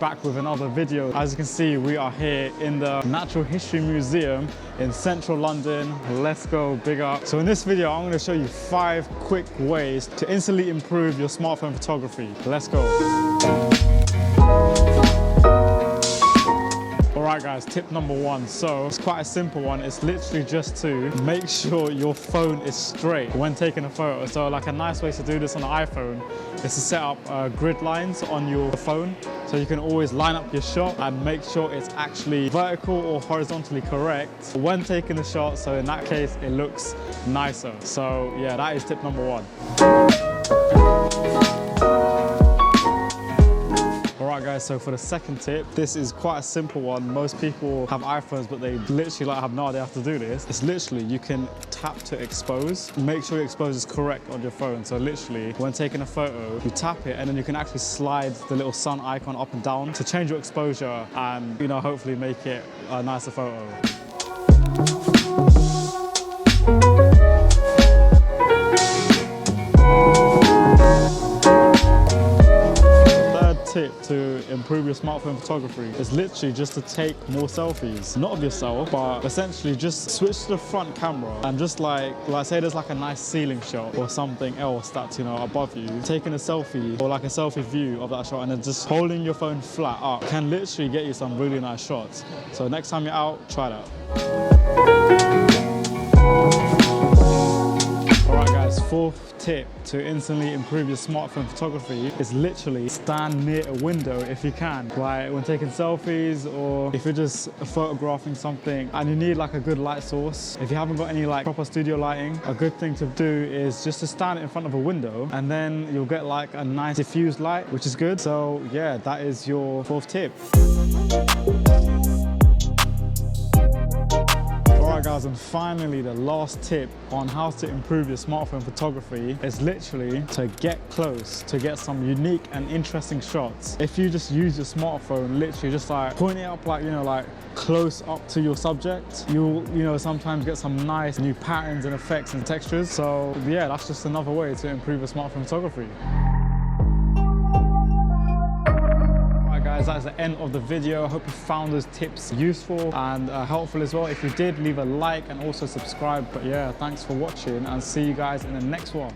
back with another video. As you can see, we are here in the Natural History Museum in central London. Let's go, big up. So in this video, I'm going to show you 5 quick ways to instantly improve your smartphone photography. Let's go. Alright guys, tip number 1. So it's quite a simple one. It's literally just to make sure your phone is straight when taking a photo. So like a nice way to do this on the iPhone is to set up grid lines on your phone. So you can always line up your shot and make sure it's actually vertical or horizontally correct when taking the shot. So in that case, it looks nicer. So yeah, that is tip number 1. Alright guys, so for the second tip, this is quite a simple one. Most people have iPhones, but they literally have no idea how to do this. It's literally, you can tap to expose. Make sure your expose is correct on your phone. So literally, when taking a photo, you tap it and then you can actually slide the little sun icon up and down to change your exposure and, you know, hopefully make it a nicer photo. Tip to improve your smartphone photography is literally just to take more selfies, not of yourself, but essentially just switch to the front camera and just like say there's like a nice ceiling shot or something else that's, you know, above you, taking a selfie or like a selfie view of that shot and then just holding your phone flat up can literally get you some really nice shots. So next time you're out, try that. Alright guys, 4th tip to instantly improve your smartphone photography is literally stand near a window if you can. Like when taking selfies or if you're just photographing something and you need like a good light source. If you haven't got any like proper studio lighting, a good thing to do is just to stand in front of a window and then you'll get like a nice diffused light, which is good. So yeah, that is your 4th tip. Alright guys, and finally the last tip on how to improve your smartphone photography is literally to get close, to get some unique and interesting shots. If you just use your smartphone, literally just like point it up like, you know, like close up to your subject, you'll, you know, sometimes get some nice new patterns and effects and textures. So yeah, that's just another way to improve your smartphone photography. Guys, that is the end of the video. I hope you found those tips useful and helpful as well. If you did, leave a like and also subscribe. But yeah, thanks for watching and see you guys in the next one.